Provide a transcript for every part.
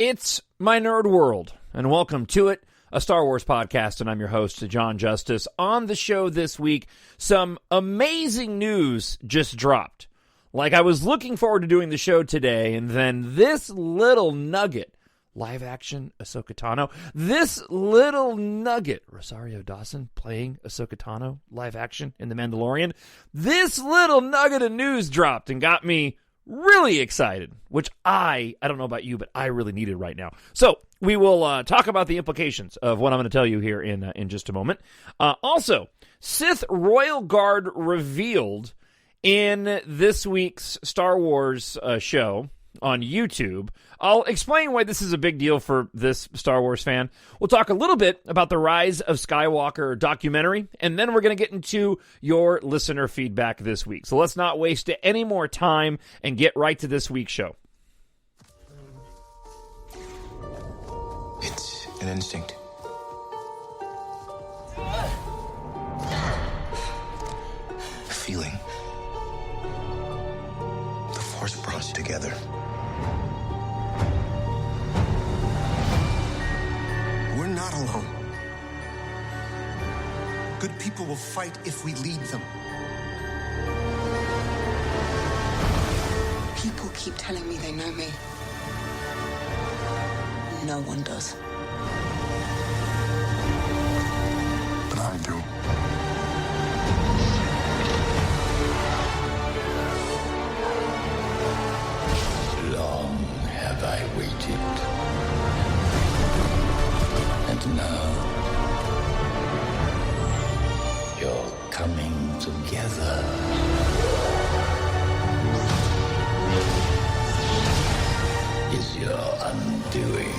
It's my nerd world, and welcome to it, a Star Wars podcast, and I'm your host, Jon Justice. On the show this week, some amazing news just dropped. Like, I was looking forward to doing the show today, and then this little nugget, live-action Ahsoka Tano, this little nugget, Rosario Dawson playing Ahsoka Tano, live-action in The Mandalorian, this little nugget of news dropped and got me really excited, which I don't know about you, but I really need it right now. So we will talk about the implications of what I'm going to tell you here in just a moment. Also, Sith Royal Guard revealed in this week's Star Wars show on YouTube. I'll explain why this is a big deal for this Star Wars fan. We'll talk a little bit about the Rise of Skywalker documentary, and then we're going to get into your listener feedback this week. So let's not waste any more time and get right to this week's show. It's an instinct. A feeling. The Force brought us together. We're not alone. Good people will fight if we lead them. People keep telling me they know me. No one does. But I do. Long have I waited. And now, you're coming together. Is your undoing.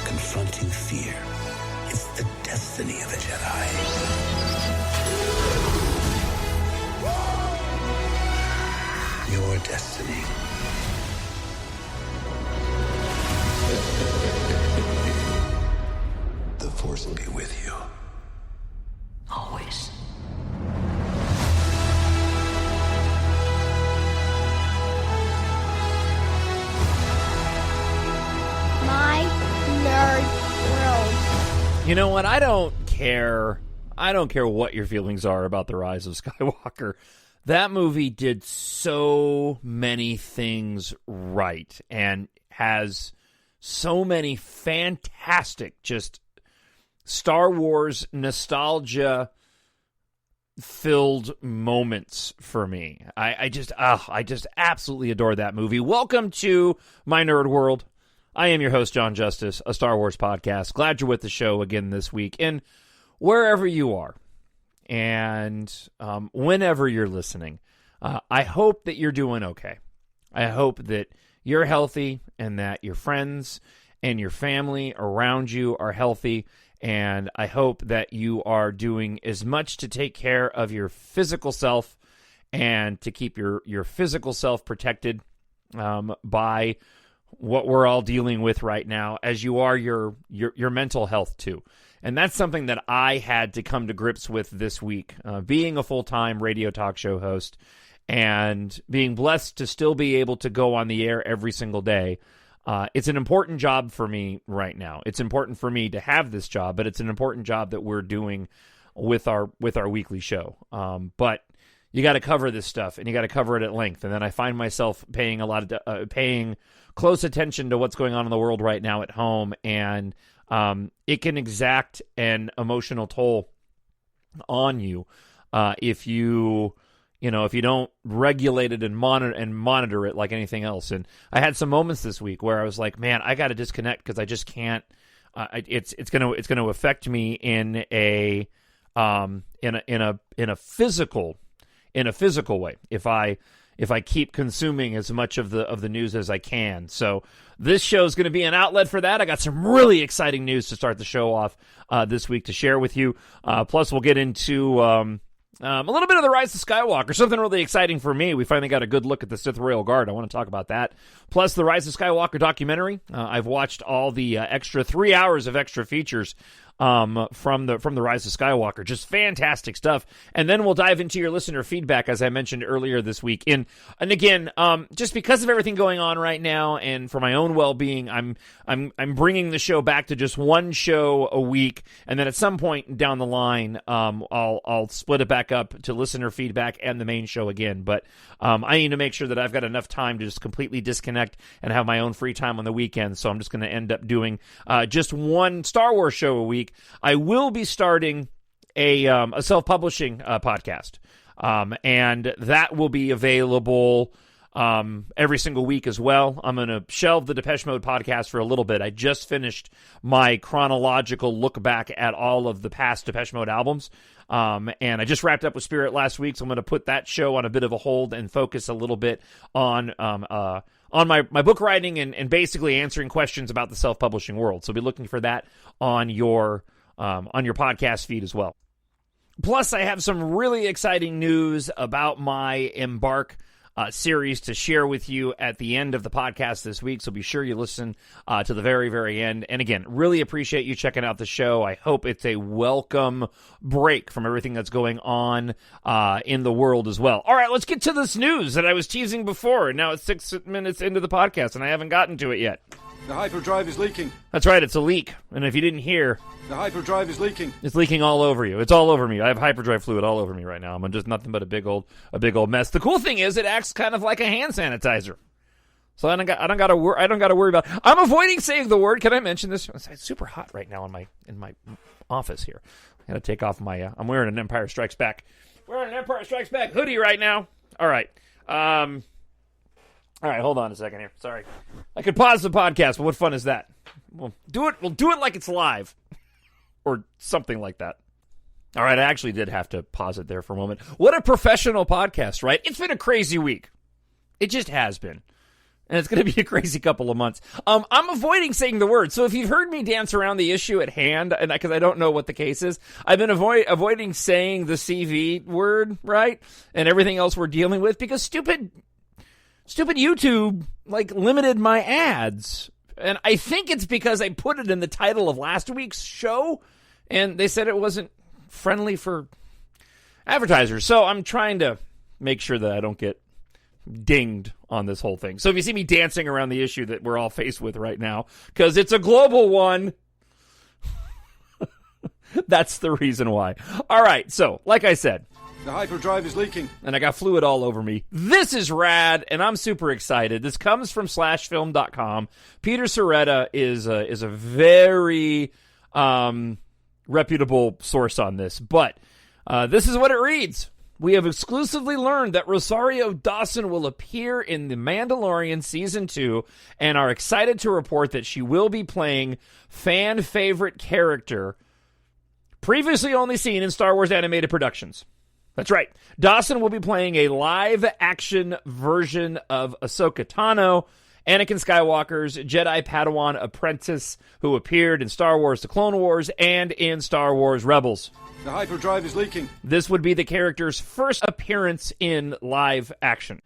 Confronting fear is the destiny of a Jedi. Your destiny. The Force will be with you. Always. My nerd world. You know what? I don't care what your feelings are about the Rise of Skywalker. That movie did so many things right and has so many fantastic just Star Wars nostalgia filled moments for me. I just absolutely adore that movie. Welcome to my nerd world. I am your host, Jon Justice, a Star Wars podcast. Glad you're with the show again this week. And wherever you are, and whenever you're listening, I hope that you're doing okay. I hope that you're healthy and that your friends and your family around you are healthy, and I hope that you are doing as much to take care of your physical self and to keep your physical self protected by what we're all dealing with right now, as you are your mental health too. And that's something that I had to come to grips with this week, being a full-time radio talk show host and being blessed to still be able to go on the air every single day. It's an important job for me right now. It's important for me to have this job, but it's an important job that we're doing with our weekly show. But you got to cover this stuff, and you got to cover it at length. And then I find myself paying paying close attention to what's going on in the world right now at home, and it can exact an emotional toll on you if you don't regulate it and monitor it like anything else. And I had some moments this week where I was like, man, I got to disconnect because I just can't. It's gonna affect me in a physical way if I keep consuming as much of the news as I can. So this show is going to be an outlet for that. I got some really exciting news to start the show off this week to share with you. Plus, we'll get into a little bit of the Rise of Skywalker, something really exciting for me. We finally got a good look at the Sith Royal Guard. I want to talk about that. Plus, the Rise of Skywalker documentary. I've watched all the extra 3 hours of extra features from the Rise of Skywalker. Just fantastic stuff. And then we'll dive into your listener feedback, as I mentioned earlier this week. And again, just because of everything going on right now, and for my own well-being, I'm bringing the show back to just one show a week, and then at some point down the line, I'll split it back up to listener feedback and the main show again. But I need to make sure that I've got enough time to just completely disconnect and have my own free time on the weekend. So I'm just going to end up doing just one Star Wars show a week. I will be starting a self-publishing podcast, and that will be available every single week as well. I'm going to shelve the Depeche Mode podcast for a little bit. I just finished my chronological look back at all of the past Depeche Mode albums, and I just wrapped up with Spirit last week, so I'm going to put that show on a bit of a hold and focus a little bit on my book writing and basically answering questions about the self-publishing world. So be looking for that on your podcast feed as well. Plus, I have some really exciting news about my EMBARK series to share with you at the end of the podcast this week, so be sure you listen to the very, very end. And again, really appreciate you checking out the show. I hope it's a welcome break from everything that's going on in the world as well. All right, let's get to this news that I was teasing before, and now it's 6 minutes into the podcast, and I haven't gotten to it yet. The hyperdrive is leaking. That's right, it's a leak. And if you didn't hear, the hyperdrive is leaking. It's leaking all over you. It's all over me. I have hyperdrive fluid all over me right now. I'm just nothing but a big old mess. The cool thing is, it acts kind of like a hand sanitizer. So I don't got to worry about. I'm avoiding saying the word. Can I mention this? It's super hot right now in my office here. I got to take off my. I'm wearing an Empire Strikes Back. Wearing an Empire Strikes Back hoodie right now. All right. All right, hold on a second here. Sorry. I could pause the podcast, but what fun is that? We'll do it like it's live. Or something like that. All right, I actually did have to pause it there for a moment. What a professional podcast, right? It's been a crazy week. It just has been. And it's going to be a crazy couple of months. I'm avoiding saying the word. So if you've heard me dance around the issue at hand, and because I don't know what the case is, I've been avoiding saying the CV word, right? And everything else we're dealing with, because stupid YouTube, limited my ads. And I think it's because I put it in the title of last week's show, and they said it wasn't friendly for advertisers. So I'm trying to make sure that I don't get dinged on this whole thing. So if you see me dancing around the issue that we're all faced with right now, because it's a global one, that's the reason why. All right, so like I said, the hyperdrive is leaking. And I got fluid all over me. This is rad, and I'm super excited. This comes from slashfilm.com. Peter Serretta is a very reputable source on this. But this is what it reads. We have exclusively learned that Rosario Dawson will appear in The Mandalorian Season 2 and are excited to report that she will be playing fan favorite character previously only seen in Star Wars animated productions. That's right. Dawson will be playing a live-action version of Ahsoka Tano, Anakin Skywalker's Jedi Padawan apprentice who appeared in Star Wars The Clone Wars and in Star Wars Rebels. The hyperdrive is leaking. This would be the character's first appearance in live action.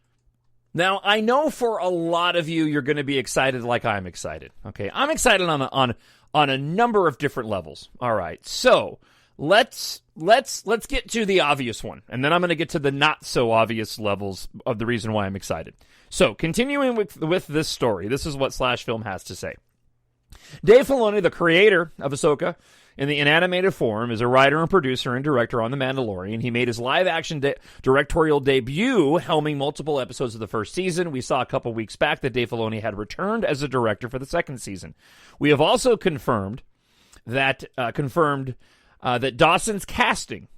Now, I know for a lot of you, you're going to be excited like I'm excited. Okay, I'm excited on a number of different levels. All right, so let's get to the obvious one, and then I'm going to get to the not so obvious levels of the reason why I'm excited. So, continuing with this story, this is what Slashfilm has to say. Dave Filoni, the creator of Ahsoka in the animated form, is a writer and producer and director on The Mandalorian. He made his live-action directorial debut, helming multiple episodes of the first season. We saw a couple weeks back that Dave Filoni had returned as a director for the second season. We have also confirmed that Dawson's casting,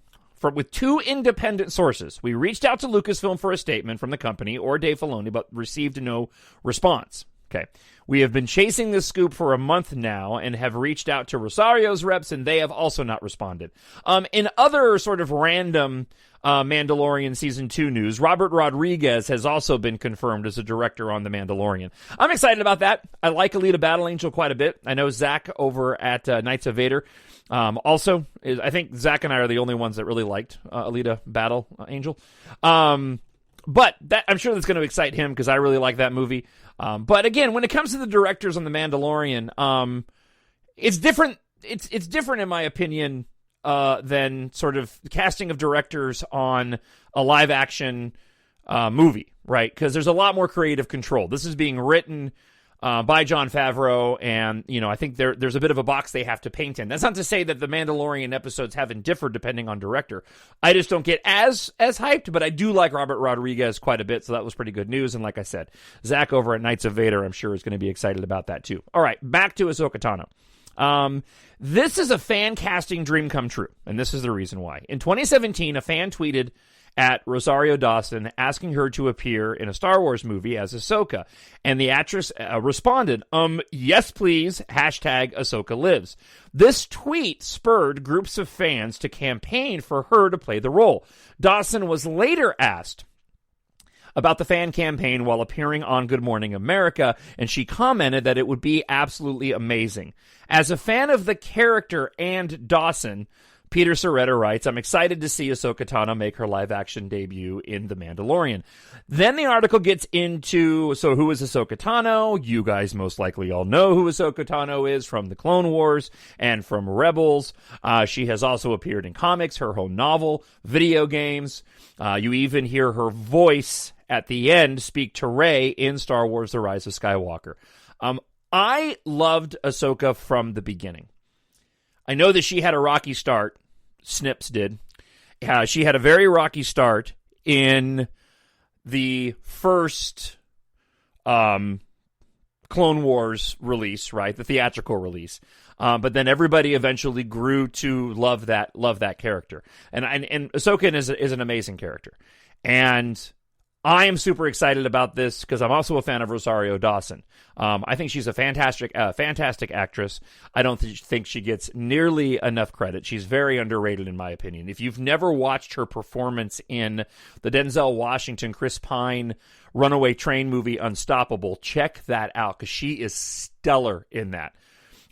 with two independent sources. We reached out to Lucasfilm for a statement from the company or Dave Filoni, but received no response. Okay. We have been chasing this scoop for a month now and have reached out to Rosario's reps, and they have also not responded. In other sort of random Mandalorian Season 2 news, Robert Rodriguez has also been confirmed as a director on The Mandalorian. I'm excited about that. I like Alita Battle Angel quite a bit. I know Zach over at Knights of Vader also, I think Zach and I are the only ones that really liked Alita Battle Angel. But that, I'm sure that's going to excite him because I really like that movie. But again, when it comes to the directors on The Mandalorian, it's different it's different in my opinion than sort of casting of directors on a live action movie, right? Because there's a lot more creative control. This is being written by Jon Favreau, and I think there's a bit of a box they have to paint in. That's not to say that the Mandalorian episodes haven't differed depending on director. I just don't get as hyped, but I do like Robert Rodriguez quite a bit, so that was pretty good news. And like I said, Zach over at Knights of Vader, I'm sure is going to be excited about that too. All right, back to Ahsoka Tano. This is a fan casting dream come true, and this is the reason why. In 2017, a fan tweeted at Rosario Dawson asking her to appear in a Star Wars movie as Ahsoka, and the actress responded, yes please, #Ahsoka lives. This tweet spurred groups of fans to campaign for her to play the role. Dawson was later asked about the fan campaign while appearing on Good Morning America, and she commented that it would be absolutely amazing. As a fan of the character and Dawson, Peter Soretta writes, I'm excited to see Ahsoka Tano make her live-action debut in The Mandalorian. Then the article gets into, so who is Ahsoka Tano? You guys most likely all know who Ahsoka Tano is from the Clone Wars and from Rebels. She has also appeared in comics, her own novel, video games. You even hear her voice at the end speak to Rey in Star Wars The Rise of Skywalker. I loved Ahsoka from the beginning. I know that she had a rocky start. Snips did. She had a very rocky start in the first Clone Wars release, right? The theatrical release. But then everybody eventually grew to love that character. And Ahsoka is an amazing character. And I am super excited about this because I'm also a fan of Rosario Dawson. I think she's a fantastic actress. I don't think she gets nearly enough credit. She's very underrated in my opinion. If you've never watched her performance in the Denzel Washington, Chris Pine runaway train movie Unstoppable, check that out because she is stellar in that.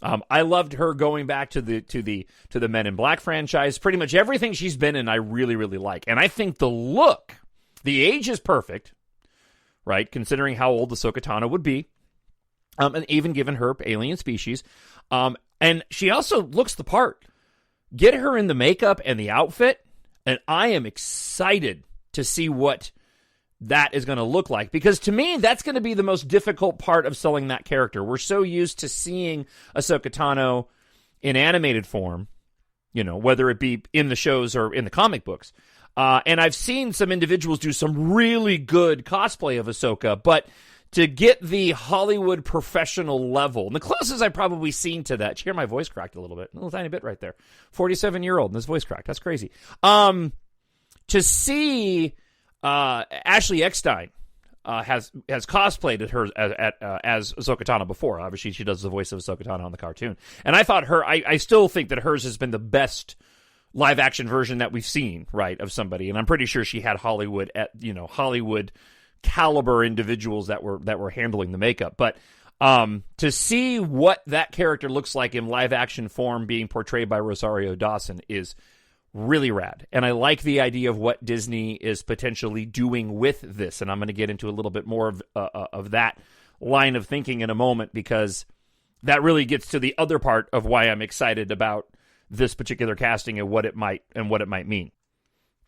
I loved her going back to the Men in Black franchise. Pretty much everything she's been in, I really, really like. And I think the look, the age is perfect, right? Considering how old Ahsoka Tano would be, and even given her alien species. And she also looks the part. Get her in the makeup and the outfit, and I am excited to see what that is going to look like. Because to me, that's going to be the most difficult part of selling that character. We're so used to seeing Ahsoka Tano in animated form, whether it be in the shows or in the comic books. And I've seen some individuals do some really good cosplay of Ahsoka, but to get the Hollywood professional level, and the closest I've probably seen to that, did you hear my voice cracked a little tiny bit right there. 47-year-old and his voice cracked. That's crazy. To see Ashley Eckstein has cosplayed at her as Ahsoka Tano before. Obviously, she does the voice of Ahsoka Tano on the cartoon, and I thought I still think that hers has been the best live action version that we've seen, right, of somebody. And I'm pretty sure she had Hollywood caliber individuals that were handling the makeup. But to see what that character looks like in live action form being portrayed by Rosario Dawson is really rad. And I like the idea of what Disney is potentially doing with this. And I'm going to get into a little bit more of that line of thinking in a moment, because that really gets to the other part of why I'm excited about this particular casting and what it might mean.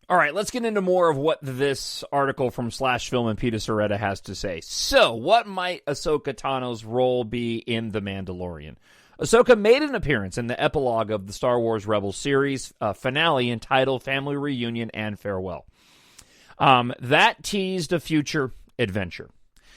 All right, let's get into more of what this article from Slash Film and Peter Soretta has to say. So, what might Ahsoka Tano's role be in The Mandalorian? Ahsoka made an appearance in the epilogue of the Star Wars Rebels series finale entitled Family Reunion and Farewell. That teased a future adventure.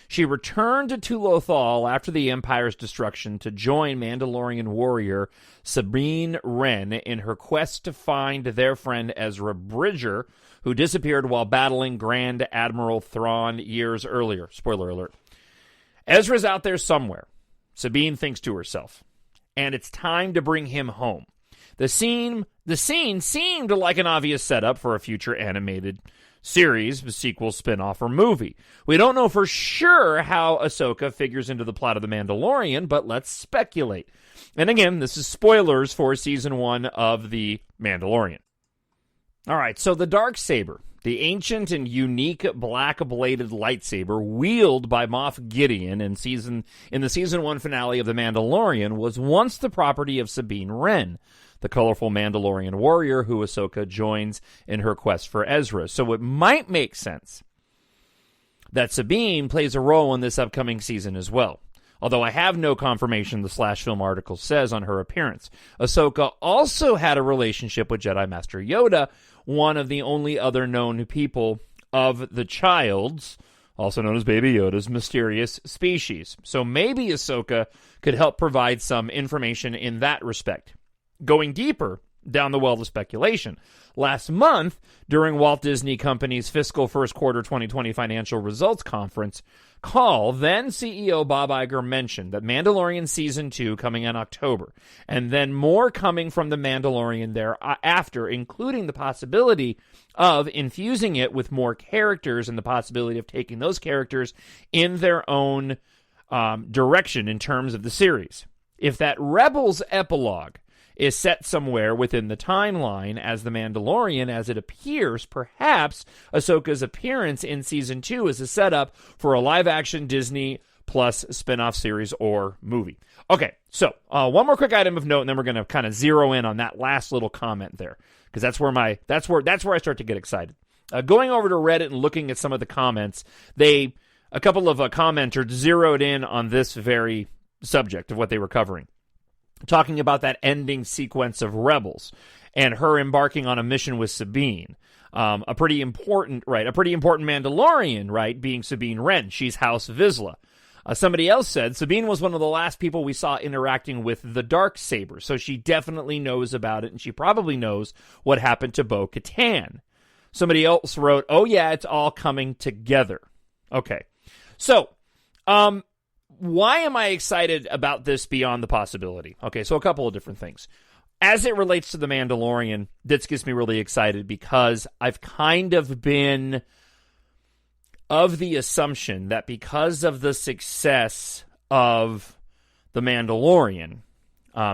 She returned to Lothal after the Empire's destruction to join Mandalorian warrior Sabine Wren in her quest to find their friend Ezra Bridger, who disappeared while battling Grand Admiral Thrawn years earlier. Spoiler alert. Ezra's out there somewhere, Sabine thinks to herself, and it's time to bring him home. The scene seemed like an obvious setup for a future animated series, sequel, spin-off, or movie. We don't know for sure how Ahsoka figures into the plot of The Mandalorian, but let's speculate. And again, this is spoilers for Season 1 of The Mandalorian. All right, so the Darksaber the ancient and unique black-bladed lightsaber wielded by Moff Gideon in the season 1 finale of The Mandalorian was once the property of Sabine Wren, the colorful Mandalorian warrior who Ahsoka joins in her quest for Ezra. So it might make sense that Sabine plays a role in this upcoming season as well. Although I have no confirmation, the Slash Film article says, on her appearance. Ahsoka also had a relationship with Jedi Master Yoda, one of the only other known people of the child's, also known as Baby Yoda's, mysterious species. So maybe Ahsoka could help provide some information in that respect. Going deeper down the well of speculation, last month, during Walt Disney Company's fiscal first quarter 2020 financial results conference call, then CEO Bob Iger mentioned that Mandalorian Season 2 coming in October, and then more coming from The Mandalorian thereafter, including the possibility of infusing it with more characters and the possibility of taking those characters in their own direction in terms of the series. If that Rebels epilogue is set somewhere within the timeline as The Mandalorian, as it appears, perhaps Ahsoka's appearance in Season 2 is a setup for a live-action Disney Plus spin-off series or movie. Okay, so one more quick item of note, and then we're going to kind of zero in on that last little comment there, because that's where I start to get excited. Going over to Reddit and looking at some of the comments, a couple of commenters zeroed in on this very subject of what they were covering, talking about that ending sequence of Rebels and her embarking on a mission with Sabine. A pretty important Mandalorian, right, being Sabine Wren. She's House Vizsla. Somebody else said Sabine was one of the last people we saw interacting with the Darksaber, so she definitely knows about it, and she probably knows what happened to Bo-Katan. Somebody else wrote, oh yeah, it's all coming together. Okay, so, why am I excited about this beyond the possibility? Okay, so a couple of different things. As it relates to The Mandalorian, this gets me really excited because I've kind of been of the assumption that because of the success of The Mandalorian,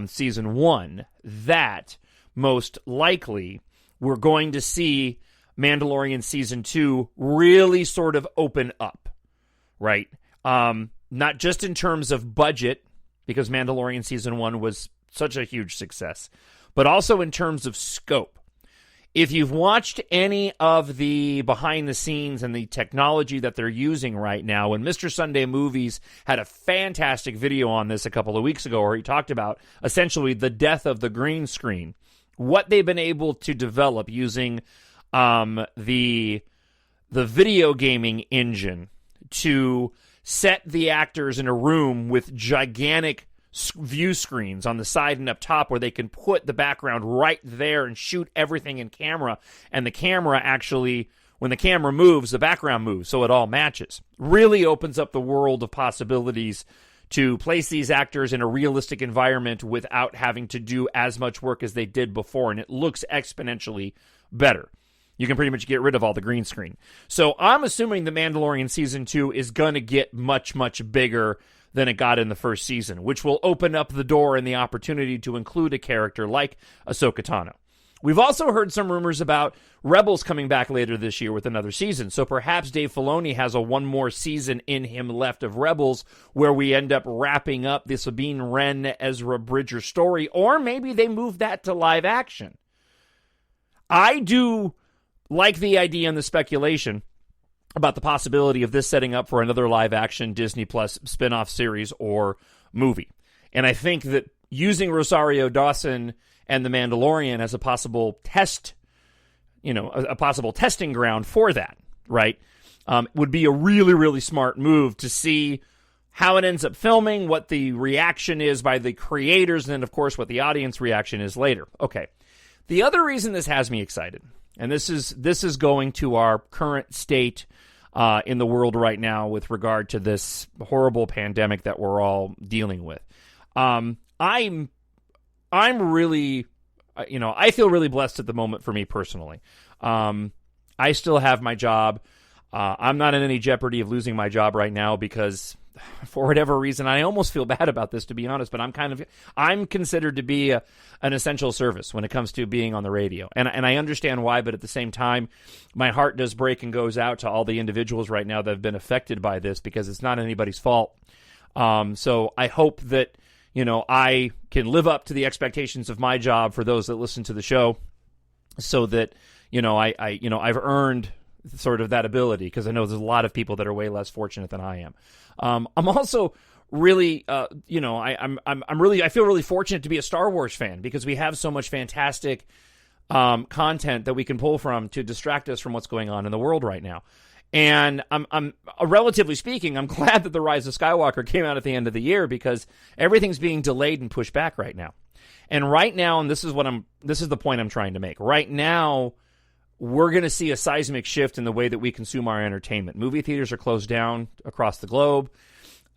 Season 1, that most likely we're going to see Mandalorian Season 2 really sort of open up, right? Not just in terms of budget, because Mandalorian Season 1 was such a huge success, but also in terms of scope. If you've watched any of the behind the scenes and the technology that they're using right now, and Mr. Sunday Movies had a fantastic video on this a couple of weeks ago where he talked about essentially the death of the green screen, what they've been able to develop using the video gaming engine to set the actors in a room with gigantic view screens on the side and up top where they can put the background right there and shoot everything in camera. And the camera actually, when the camera moves, the background moves, so it all matches. Really opens up the world of possibilities to place these actors in a realistic environment without having to do as much work as they did before, and it looks exponentially better. You can pretty much get rid of all the green screen. So I'm assuming The Mandalorian Season 2 is going to get much, much bigger than it got in the first season, which will open up the door and the opportunity to include a character like Ahsoka Tano. We've also heard some rumors about Rebels coming back later this year with another season, so perhaps Dave Filoni has one more season in him left of Rebels where we end up wrapping up the Sabine Wren, Ezra Bridger story, or maybe they move that to live action. I do like the idea and the speculation about the possibility of this setting up for another live-action Disney Plus spin-off series or movie. And I think that using Rosario Dawson and The Mandalorian as a possible test, a possible testing ground for that, right, would be a really, really smart move to see how it ends up filming, what the reaction is by the creators, and then, of course, what the audience reaction is later. Okay. The other reason this has me excited, and this is going to our current state in the world right now with regard to this horrible pandemic that we're all dealing with. I'm really, I feel really blessed at the moment for me personally. I still have my job. I'm not in any jeopardy of losing my job right now because for whatever reason, I almost feel bad about this, to be honest, but I'm considered to be an essential service when it comes to being on the radio. And I understand why, but at the same time, my heart does break and goes out to all the individuals right now that have been affected by this, because it's not anybody's fault. So I hope that, I can live up to the expectations of my job for those that listen to the show, so that, I've earned sort of that ability, because I know there's a lot of people that are way less fortunate than I am. I'm also really, I feel really fortunate to be a Star Wars fan, because we have so much fantastic content that we can pull from to distract us from what's going on in the world right now. And I'm relatively speaking, I'm glad that the Rise of Skywalker came out at the end of the year, because everything's being delayed and pushed back right now. And right now, and this is the point I'm trying to make. Right now, we're going to see a seismic shift in the way that we consume our entertainment. Movie theaters are closed down across the globe,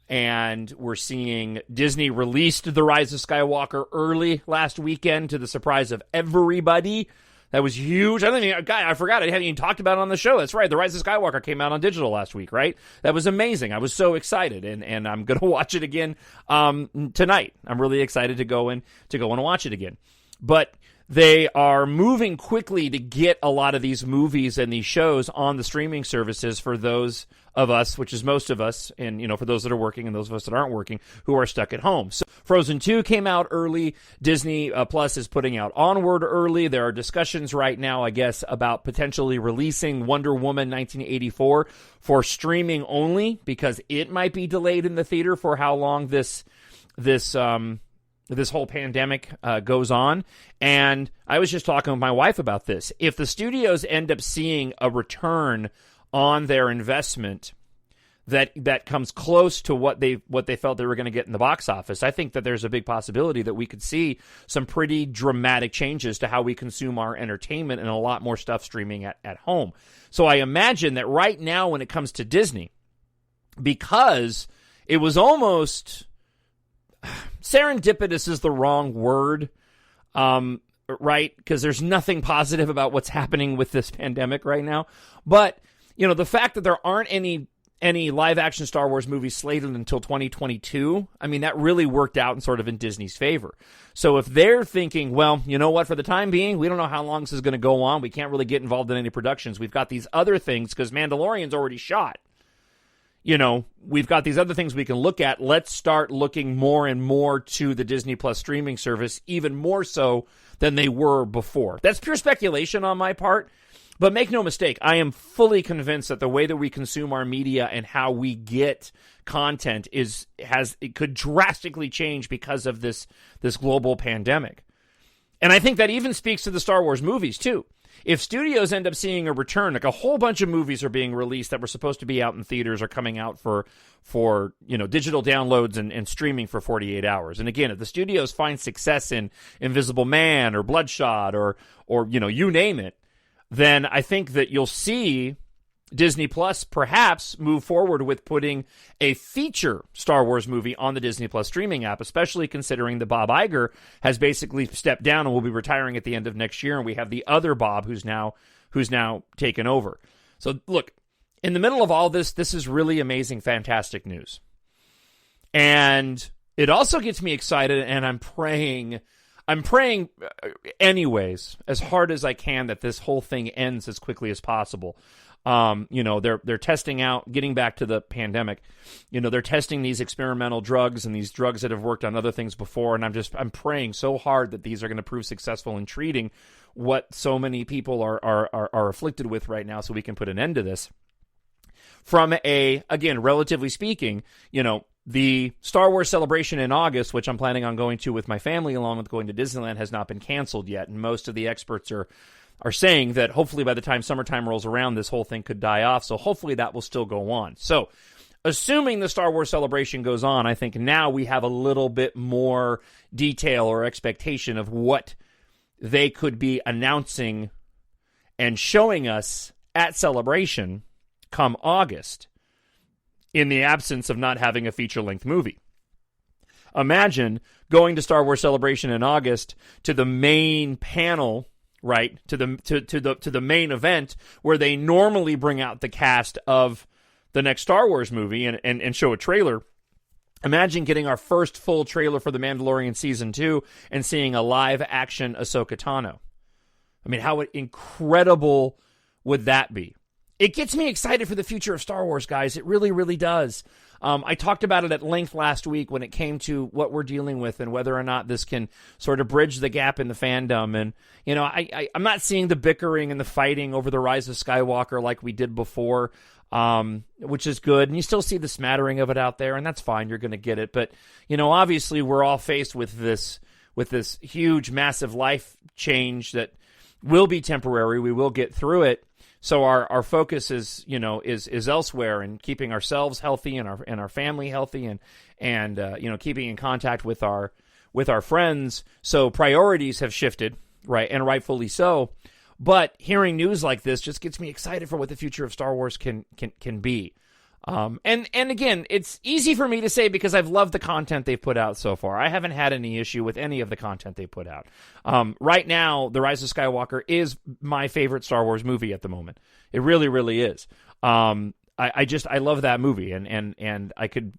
and we're seeing Disney released The Rise of Skywalker early last weekend, to the surprise of everybody. That was huge. I forgot. I hadn't even talked about it on the show. That's right. The Rise of Skywalker came out on digital last week, right? That was amazing. I was so excited, and I'm going to watch it again tonight. I'm really excited to go and watch it again. But they are moving quickly to get a lot of these movies and these shows on the streaming services for those of us, which is most of us, and for those that are working and those of us that aren't working, who are stuck at home. So Frozen 2 came out early. Disney Plus is putting out Onward early. There are discussions right now, I guess, about potentially releasing Wonder Woman 1984 for streaming only, because it might be delayed in the theater for how long this whole pandemic goes on. And I was just talking with my wife about this. If the studios end up seeing a return on their investment that comes close to what they felt they were going to get in the box office, I think that there's a big possibility that we could see some pretty dramatic changes to how we consume our entertainment, and a lot more stuff streaming at home. So I imagine that right now, when it comes to Disney, because it was almost serendipitous is the wrong word, right? Because there's nothing positive about what's happening with this pandemic right now. But, the fact that there aren't any live-action Star Wars movies slated until 2022, that really worked out in Disney's favor. So if they're thinking, well, you know what, for the time being, we don't know how long this is going to go on. We can't really get involved in any productions. We've got these other things, because Mandalorian's already shot. We've got these other things we can look at. Let's start looking more and more to the Disney Plus streaming service, even more so than they were before. That's pure speculation on my part, but make no mistake, I am fully convinced that the way that we consume our media and how we get content it could drastically change because of this global pandemic. And I think that even speaks to the Star Wars movies too. If studios end up seeing a return, like a whole bunch of movies are being released that were supposed to be out in theaters are coming out for digital downloads and streaming for 48 hours. And again, if the studios find success in Invisible Man or Bloodshot or you name it, then I think that you'll see Disney Plus perhaps move forward with putting a feature Star Wars movie on the Disney Plus streaming app, especially considering that Bob Iger has basically stepped down and will be retiring at the end of next year, and we have the other Bob who's now taken over. So look, in the middle of all this is really amazing, fantastic news. And it also gets me excited, and I'm praying anyways, as hard as I can, that this whole thing ends as quickly as possible. They're testing out, getting back to the pandemic, they're testing these experimental drugs and these drugs that have worked on other things before. And I'm praying so hard that these are going to prove successful in treating what so many people are afflicted with right now, so we can put an end to this. From again, relatively speaking, the Star Wars celebration in August, which I'm planning on going to with my family along with going to Disneyland, has not been canceled yet. And most of the experts are saying that hopefully by the time summertime rolls around, this whole thing could die off. So hopefully that will still go on. So assuming the Star Wars celebration goes on, I think now we have a little bit more detail or expectation of what they could be announcing and showing us at Celebration come August, in the absence of not having a feature-length movie. Imagine going to Star Wars Celebration in August to the main panel, right, to the main event where they normally bring out the cast of the next Star Wars movie and show a trailer, imagine getting our first full trailer for The Mandalorian Season 2 and seeing a live-action Ahsoka Tano. I mean, how incredible would that be? It gets me excited for the future of Star Wars, guys. It really, really does. I talked about it at length last week when it came to what we're dealing with and whether or not this can sort of bridge the gap in the fandom. And, you know, I'm not seeing the bickering and the fighting over the Rise of Skywalker like we did before, which is good. And you still see the smattering of it out there, and that's fine. You're going to get it. But, you know, obviously we're all faced with this huge, massive life change that will be temporary. We will get through it. So our focus is elsewhere, and keeping ourselves healthy and our family healthy, and keeping in contact with our friends. So priorities have shifted, right, and rightfully so. But hearing news like this just gets me excited for what the future of Star Wars can be. And again, it's easy for me to say because I've loved the content they've put out so far. I haven't had any issue with any of the content they put out. Right now, The Rise of Skywalker is my favorite Star Wars movie at the moment. It really, really is. I love that movie, and I could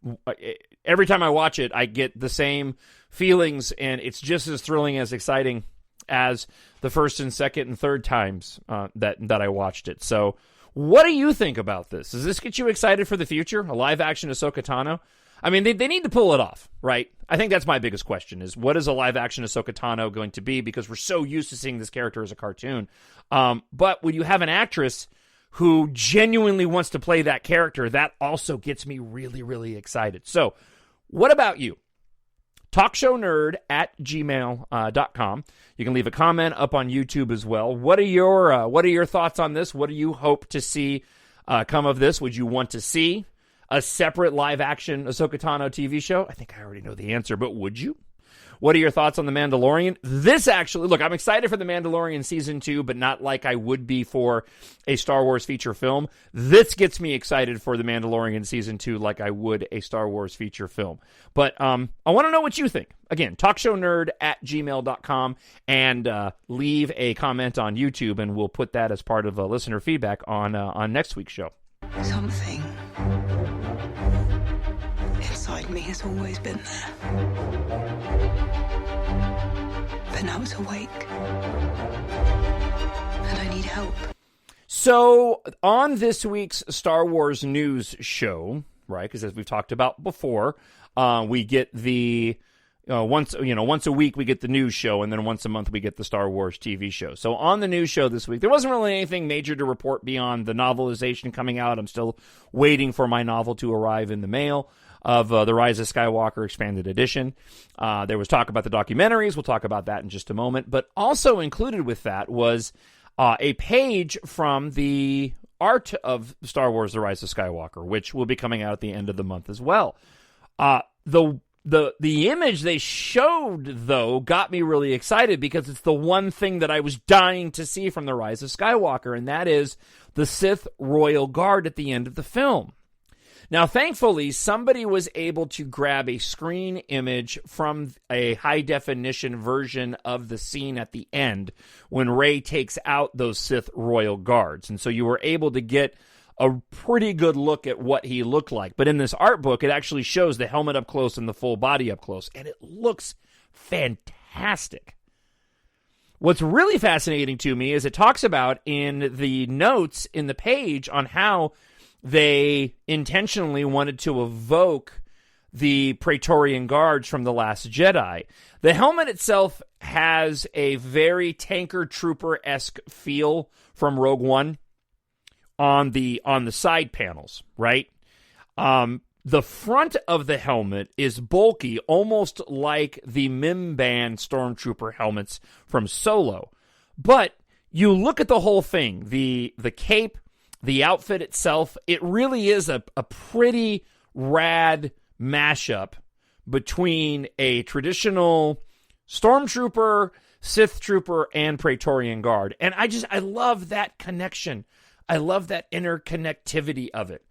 every time I watch it, I get the same feelings, and it's just as thrilling, as exciting as the first and second and third times that I watched it. So, what do you think about this? Does this get you excited for the future? A live-action Ahsoka Tano? I mean, they need to pull it off, right? I think that's my biggest question, is what is a live-action Ahsoka Tano going to be? Because we're so used to seeing this character as a cartoon. But when you have an actress who genuinely wants to play that character, that also gets me really, really excited. So, what about you? TalkShowNerd at gmail.com. You can leave a comment up on YouTube as well. What are your thoughts on this? What do you hope to see come of this? Would you want to see a separate live-action Ahsoka Tano TV show? I think I already know the answer, but would you? What are your thoughts on The Mandalorian? This actually, look, I'm excited for The Mandalorian Season 2, but not like I would be for a Star Wars feature film. This gets me excited for The Mandalorian Season 2 like I would a Star Wars feature film. But I want to know what you think. Again, talkshownerd at gmail.com, and leave a comment on YouTube, and we'll put that as part of listener feedback on next week's show. Something inside me has always been there. But now it's awake. And I need help. So, on this week's Star Wars news show, right, because as we've talked about before, we get the once a week we get the news show, and then once a month we get the Star Wars TV show. So on the news show this week, there wasn't really anything major to report beyond the novelization coming out. I'm still waiting for my novel to arrive in the mail of The Rise of Skywalker Expanded Edition. There was talk about the documentaries. We'll talk about that in just a moment. But also included with that was a page from the art of Star Wars The Rise of Skywalker, which will be coming out at the end of the month as well. The image they showed, though, got me really excited because it's the one thing that I was dying to see from The Rise of Skywalker, and that is the Sith Royal Guard at the end of the film. Now, thankfully, somebody was able to grab a screen image from a high-definition version of the scene at the end when Rey takes out those Sith Royal Guards. And so you were able to get a pretty good look at what he looked like. But in this art book, it actually shows the helmet up close and the full body up close, and it looks fantastic. What's really fascinating to me is it talks about in the notes in the page on how they intentionally wanted to evoke the Praetorian Guards from The Last Jedi. The helmet itself has a very tanker trooper-esque feel from Rogue One on the side panels, right? The front of the helmet is bulky, almost like the Mimban stormtrooper helmets from Solo. But you look at the whole thing, the cape, the outfit itself, it really is a pretty rad mashup between a traditional stormtrooper, Sith trooper, and Praetorian Guard. And I love that connection. I love that interconnectivity of it.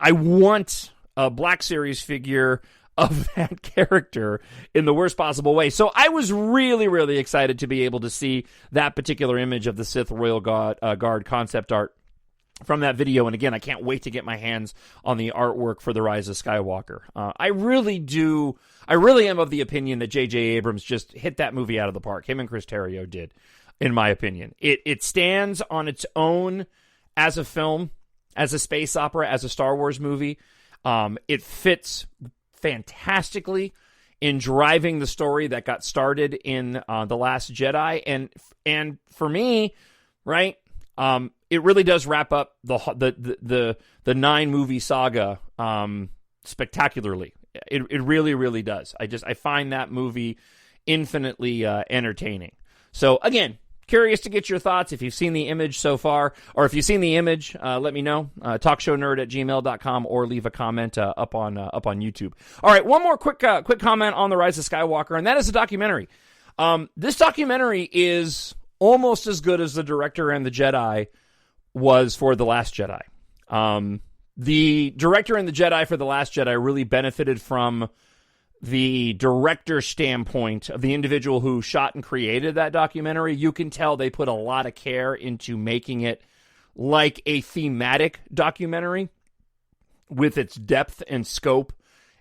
I want a Black Series figure of that character in the worst possible way. So I was really, really excited to be able to see that particular image of the Sith Royal Guard concept art from that video. And again, I can't wait to get my hands on the artwork for The Rise of Skywalker. I really am of the opinion that J.J. Abrams just hit that movie out of the park. Him and Chris Terrio did, in my opinion. It stands on its own as a film, as a space opera, as a Star Wars movie. It fits fantastically in driving the story that got started in The Last Jedi. And for me, right, it really does wrap up the 9-movie saga spectacularly. It really, really does. I find that movie infinitely entertaining. So again, curious to get your thoughts. If you've seen the image so far, or if you've seen the image, let me know. TalkShowNerd@gmail.com, or leave a comment up on YouTube. All right, one more quick comment on The Rise of Skywalker, and that is a documentary. This documentary is almost as good as The Director and the Jedi was for The Last Jedi. The Director and the Jedi for The Last Jedi really benefited from the director standpoint of the individual who shot and created that documentary. You can tell they put a lot of care into making it like a thematic documentary with its depth and scope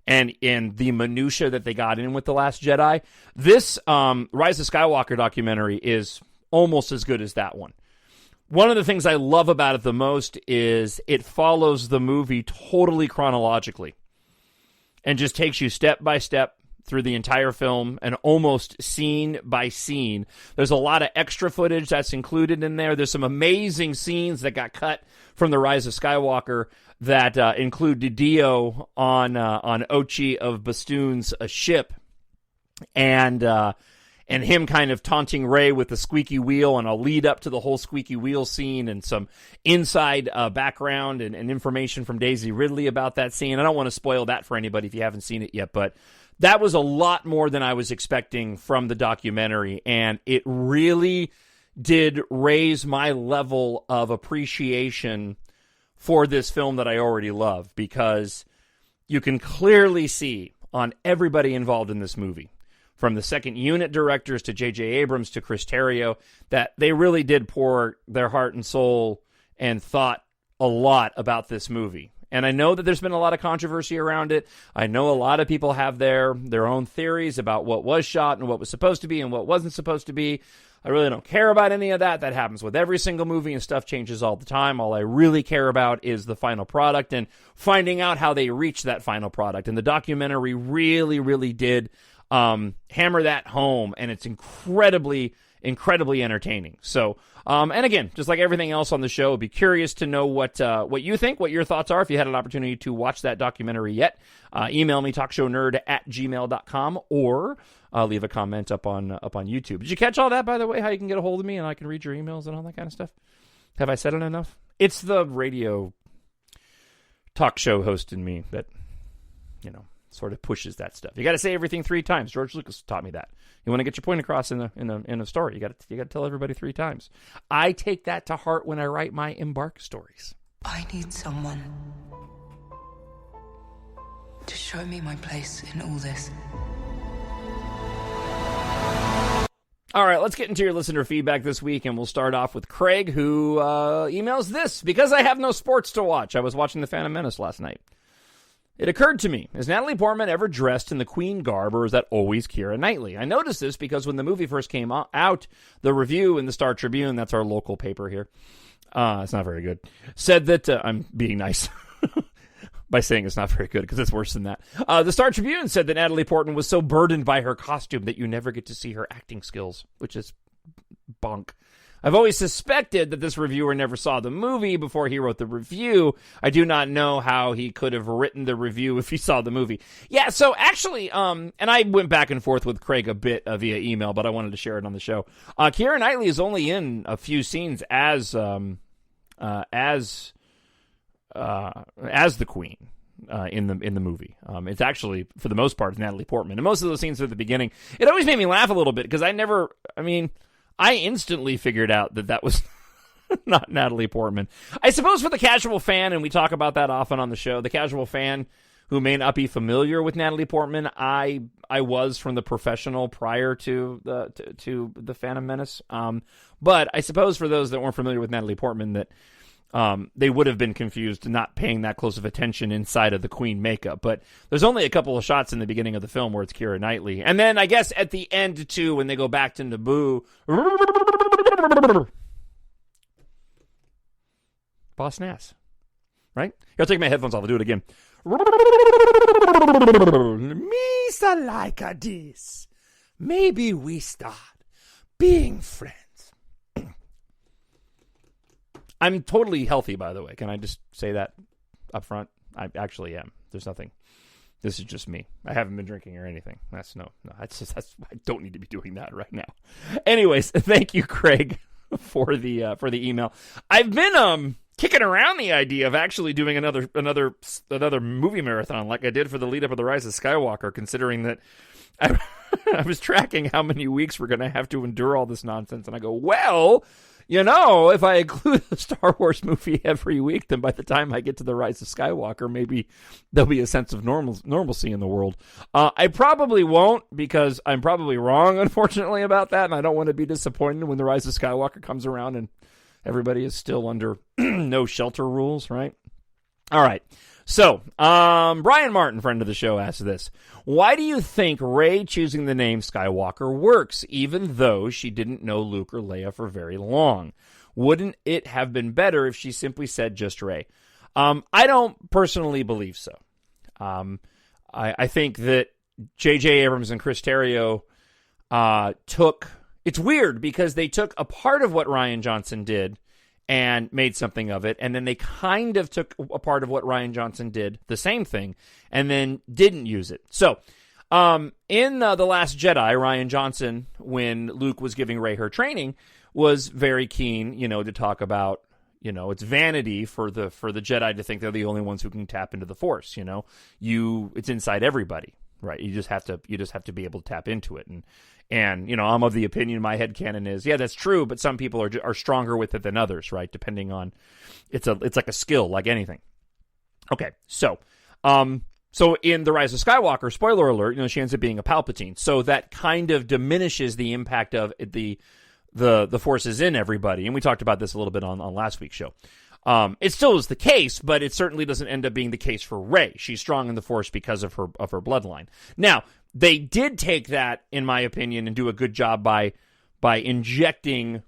and in the minutia that they got in with The Last Jedi. This Rise of Skywalker documentary is almost as good as that one. One of the things I love about it the most is it follows the movie totally chronologically and just takes you step by step through the entire film and almost scene by scene. There's a lot of extra footage that's included in there. There's some amazing scenes that got cut from The Rise of Skywalker that include Didio on Ochi of Bastoon's ship, and him kind of taunting Rey with the squeaky wheel, and a lead up to the whole squeaky wheel scene, and some inside background and information from Daisy Ridley about that scene. I don't want to spoil that for anybody if you haven't seen it yet, but that was a lot more than I was expecting from the documentary, and it really did raise my level of appreciation for this film that I already love, because you can clearly see on everybody involved in this movie, from the second unit directors to J.J. Abrams to Chris Terrio, that they really did pour their heart and soul and thought a lot about this movie. And I know that there's been a lot of controversy around it. I know a lot of people have their own theories about what was shot and what was supposed to be and what wasn't supposed to be. I really don't care about any of that. That happens with every single movie, and stuff changes all the time. All I really care about is the final product and finding out how they reach that final product. And the documentary really, really did hammer that home, and it's incredibly entertaining. So, and again, just like everything else on the show, I'd be curious to know what you think, what your thoughts are. If you had an opportunity to watch that documentary yet, email me, talkshownerd@gmail.com, or leave a comment up on YouTube. Did you catch all that, by the way, how you can get a hold of me and I can read your emails and all that kind of stuff? Have I said it enough? It's the radio talk show host in me that, sort of pushes that stuff. You got to say everything 3 times. George Lucas taught me that. You want to get your point across in a story, you got to tell everybody 3 times. I take that to heart when I write my EMBARK stories. I need someone to show me my place in all this. All right, let's get into your listener feedback this week, and we'll start off with Craig, who emails this. Because I have no sports to watch, I was watching The Phantom Menace last night. It occurred to me, is Natalie Portman ever dressed in the Queen garb, or is that always Keira Knightley? I noticed this because when the movie first came out, the review in the Star Tribune, that's our local paper here, it's not very good, said that, I'm being nice by saying it's not very good, because it's worse than that. The Star Tribune said that Natalie Portman was so burdened by her costume that you never get to see her acting skills, which is bonk. I've always suspected that this reviewer never saw the movie before he wrote the review. I do not know how he could have written the review if he saw the movie. Yeah, so actually, and I went back and forth with Craig a bit via email, but I wanted to share it on the show. Keira Knightley is only in a few scenes as the Queen. In the movie. It's actually, for the most part, Natalie Portman. And most of those scenes are at the beginning. It always made me laugh a little bit, because I instantly figured out that was not Natalie Portman. I suppose for the casual fan, and we talk about that often on the show, the casual fan who may not be familiar with Natalie Portman, I was from the professional prior to the Phantom Menace. But I suppose for those that weren't familiar with Natalie Portman, that they would have been confused not paying that close of attention inside of the Queen makeup. But there's only a couple of shots in the beginning of the film where it's Keira Knightley. And then I guess at the end, too, when they go back to Naboo. Boss Nass. Right? Here, I'll take my headphones off. I'll do it again. Misa like this. Maybe we start being friends. I'm totally healthy, by the way. Can I just say that up front? I actually am. There's nothing. This is just me. I haven't been drinking or anything. That's I don't need to be doing that right now. Anyways, thank you, Craig, for the email. I've been kicking around the idea of actually doing another movie marathon like I did for the lead up of the Rise of Skywalker, considering that I was tracking how many weeks we're going to have to endure all this nonsense, and I go, well, if I include a Star Wars movie every week, then by the time I get to the Rise of Skywalker, maybe there'll be a sense of normalcy in the world. I probably won't, because I'm probably wrong, unfortunately, about that, and I don't want to be disappointed when the Rise of Skywalker comes around and everybody is still under no shelter rules, right? All right. So, Brian Martin, friend of the show, asked this. Why do you think Rey choosing the name Skywalker works, even though she didn't know Luke or Leia for very long? Wouldn't it have been better if she simply said just Rey? I don't personally believe so. I think that J.J. Abrams and Chris Terrio took... It's weird, because they took a part of what Rian Johnson did and made something of it, and then they kind of took a part of what Rian Johnson did, the same thing, and then didn't use it. So, in The Last Jedi, Rian Johnson, when Luke was giving Rey her training, was very keen, to talk about, it's vanity for the Jedi to think they're the only ones who can tap into the Force. It's inside everybody, right? You just have to be able to tap into it, and I'm of the opinion, my headcanon is, yeah, that's true, but some people are stronger with it than others, right? Depending on, it's like a skill, like anything. Okay, so in The Rise of Skywalker, spoiler alert, she ends up being a Palpatine, so that kind of diminishes the impact of the Force is in everybody, and we talked about this a little bit on last week's show. It still is the case, but it certainly doesn't end up being the case for Rey. She's strong in the Force because of her bloodline. Now, they did take that, in my opinion, and do a good job by injecting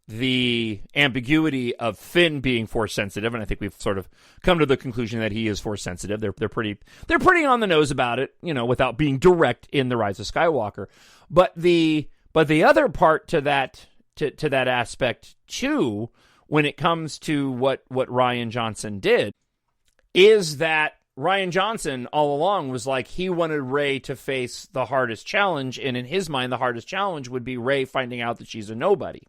the ambiguity of Finn being Force sensitive, and I think we've sort of come to the conclusion that he is Force sensitive. They're pretty on the nose about it, without being direct in The Rise of Skywalker. But the other part to that aspect too, when it comes to what Rian Johnson did, is that Rian Johnson all along was like, he wanted Rey to face the hardest challenge, and in his mind, the hardest challenge would be Rey finding out that she's a nobody.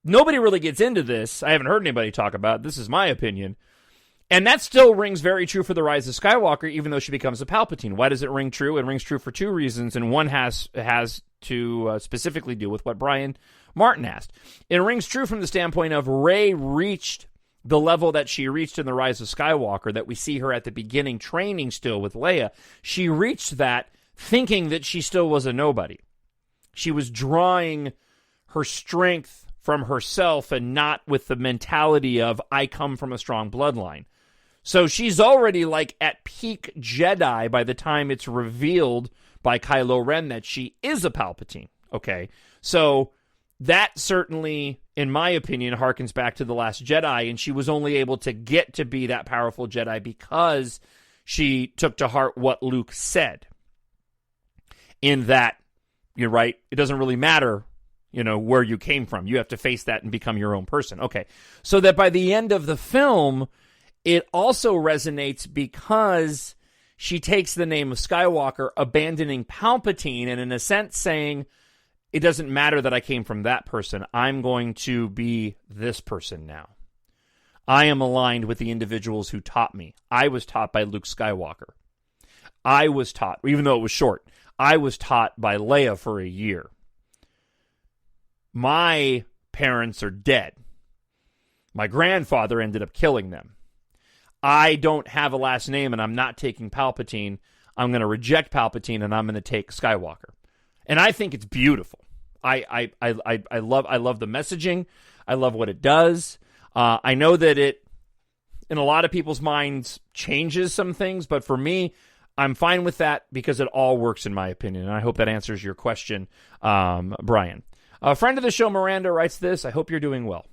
Nobody really gets into this. I haven't heard anybody talk about it. This is my opinion. And that still rings very true for The Rise of Skywalker, even though she becomes a Palpatine. Why does it ring true? It rings true for two reasons, and one has to specifically do with what Brian Martin asked. It rings true from the standpoint of Rey reached the level that she reached in The Rise of Skywalker, that we see her at the beginning training still with Leia. She reached that thinking that she still was a nobody. She was drawing her strength from herself and not with the mentality of, I come from a strong bloodline. So she's already like at peak Jedi by the time it's revealed by Kylo Ren that she is a Palpatine. Okay, so that certainly, in my opinion, harkens back to The Last Jedi, and she was only able to get to be that powerful Jedi because she took to heart what Luke said. In that, you're right, it doesn't really matter, where you came from. You have to face that and become your own person. Okay, so that by the end of the film, it also resonates because she takes the name of Skywalker, abandoning Palpatine, and in a sense saying, it doesn't matter that I came from that person. I'm going to be this person now. I am aligned with the individuals who taught me. I was taught by Luke Skywalker. I was taught, even though it was short, I was taught by Leia for a year. My parents are dead. My grandfather ended up killing them. I don't have a last name, and I'm not taking Palpatine. I'm going to reject Palpatine, and I'm going to take Skywalker. And I think it's beautiful. I love the messaging. I love what it does. I know that it, in a lot of people's minds, changes some things, but for me, I'm fine with that because it all works in my opinion, and I hope that answers your question, Brian. A friend of the show, Miranda, writes this: I hope you're doing well.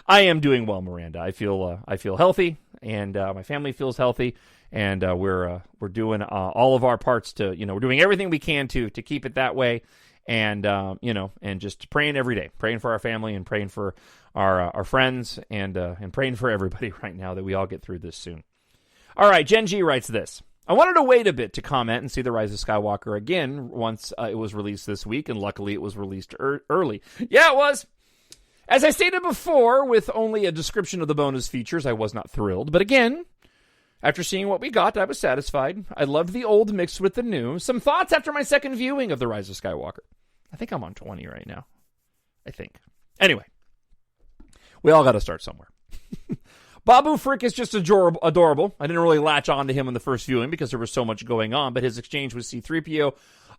I am doing well, Miranda. I feel healthy, and my family feels healthy, and we're doing all of our parts to, we're doing everything we can to keep it that way, and and just praying every day, praying for our family and praying for our friends, and praying for everybody right now that we all get through this soon. All right, Jen G writes this: I wanted to wait a bit to comment and see The Rise of Skywalker again once it was released this week, and luckily it was released early. Yeah, it was. As I stated before, with only a description of the bonus features, I was not thrilled. But again, after seeing what we got, I was satisfied. I loved the old mixed with the new. Some thoughts after my second viewing of The Rise of Skywalker. I think I'm on 20 right now. I think. Anyway, we all got to start somewhere. Babu Frick is just adorable. I didn't really latch on to him in the first viewing because there was so much going on, but his exchange with C-3PO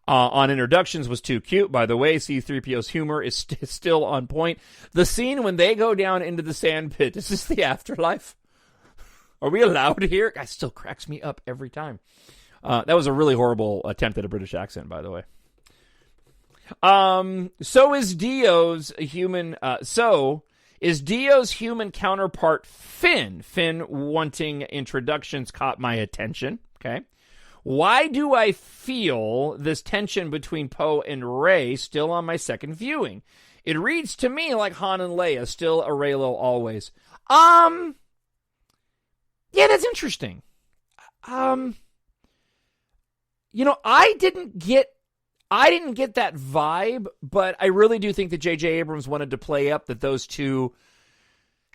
on introductions was too cute. By the way, C-3PO's humor is still on point. The scene when they go down into the sand pit, is this the afterlife? Are we allowed here? It still cracks me up every time. That was a really horrible attempt at a British accent, by the way. So is Dio's human counterpart Finn. Finn wanting introductions caught my attention. Okay. Why do I feel this tension between Poe and Rey still on my second viewing? It reads to me like Han and Leia, still a Reylo always. Yeah, that's interesting. I didn't get that vibe, but I really do think that J.J. Abrams wanted to play up that those two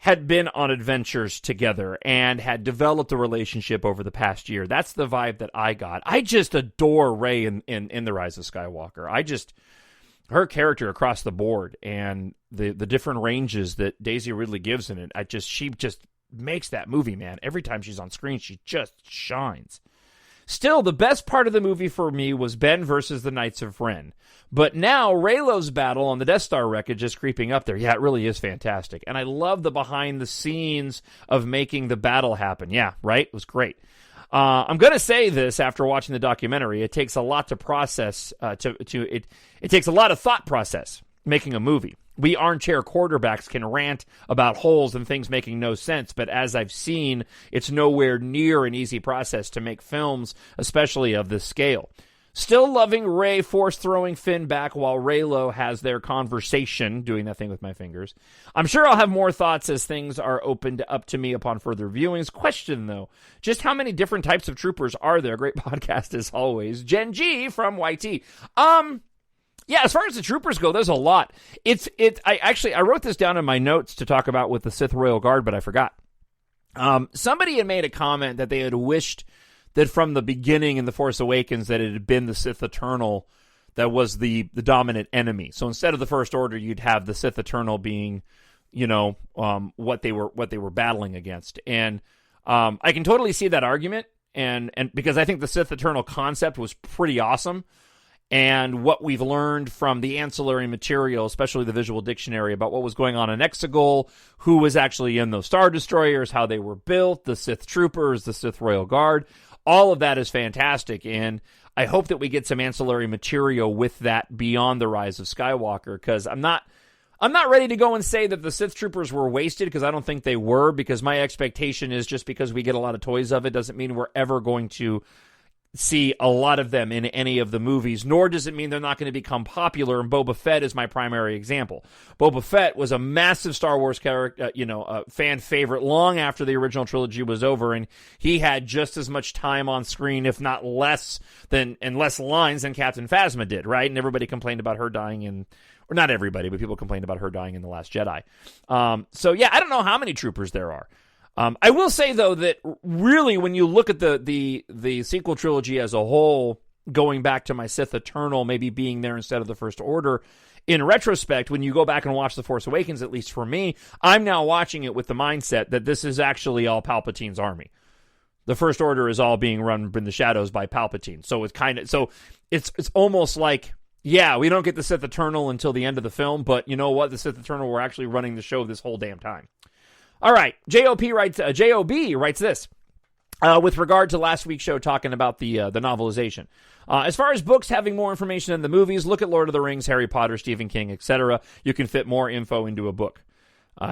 had been on adventures together and had developed a relationship over the past year. That's the vibe that I got. I just adore Rey in The Rise of Skywalker. Her character across the board and the different ranges that Daisy Ridley gives in it, she just makes that movie, man. Every time she's on screen, she just shines. Still, the best part of the movie for me was Ben versus the Knights of Ren. But now, Reylo's battle on the Death Star wreckage is creeping up there. Yeah, it really is fantastic. And I love the behind-the-scenes of making the battle happen. Yeah, right? It was great. I'm going to say this after watching the documentary. It takes a lot to process. It takes a lot of thought process making a movie. We armchair quarterbacks can rant about holes and things making no sense, but as I've seen, it's nowhere near an easy process to make films, especially of this scale. Still loving Rey force-throwing Finn back while Reylo has their conversation, doing that thing with my fingers. I'm sure I'll have more thoughts as things are opened up to me upon further viewings. Question, though, just how many different types of troopers are there? Great podcast as always. Jen G from YT. Yeah, as far as the troopers go, there's a lot. I wrote this down in my notes to talk about with the Sith Royal Guard, but I forgot. Somebody had made a comment that they had wished that from the beginning in The Force Awakens that it had been the Sith Eternal that was the dominant enemy. So instead of the First Order, you'd have the Sith Eternal being, what they were battling against. And I can totally see that argument, and because I think the Sith Eternal concept was pretty awesome. And what we've learned from the ancillary material, especially the visual dictionary, about what was going on in Exegol, who was actually in those Star Destroyers, how they were built, the Sith Troopers, the Sith Royal Guard, all of that is fantastic. And I hope that we get some ancillary material with that beyond The Rise of Skywalker, because I'm not ready to go and say that the Sith Troopers were wasted, because I don't think they were, because my expectation is just because we get a lot of toys of it doesn't mean we're ever going to see a lot of them in any of the movies, nor does it mean they're not going to become popular, and Boba Fett is my primary example. Boba Fett was a massive Star Wars character, a fan favorite long after the original trilogy was over, and he had just as much time on screen, if not less lines than Captain Phasma did, right? And everybody complained about her dying or not everybody, but people complained about her dying in The Last Jedi. So yeah, I don't know how many troopers there are. I will say, though, that really when you look at the sequel trilogy as a whole, going back to my Sith Eternal maybe being there instead of the First Order, in retrospect, when you go back and watch The Force Awakens, at least for me, I'm now watching it with the mindset that this is actually all Palpatine's army. The First Order is all being run in the shadows by Palpatine. So it's almost like Yeah, we don't get the Sith Eternal until the end of the film, but you know what? The Sith Eternal were actually running the show this whole damn time. All right, J.O.B. writes this. With regard to last week's show talking about the novelization. As far as books having more information than the movies, look at Lord of the Rings, Harry Potter, Stephen King, etc. You can fit more info into a book.